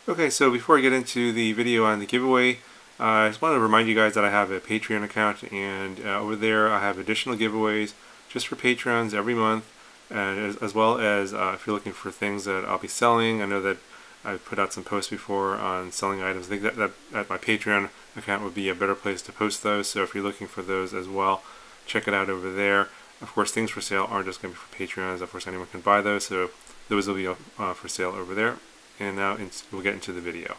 Okay, so before I get into the video on the giveaway, I just want to remind you guys that I have a Patreon account, and over there I have additional giveaways just for patrons every month, and as well as if you're looking for things that I'll be selling. I know that I've put out some posts before on selling items. I think that at my Patreon account would be a better place to post those, so if you're looking for those as well, check it out over there. Of course, things for sale aren't just going to be for Patreons. Of course, anyone can buy those, so those will be for sale over there. And now we'll get into the video.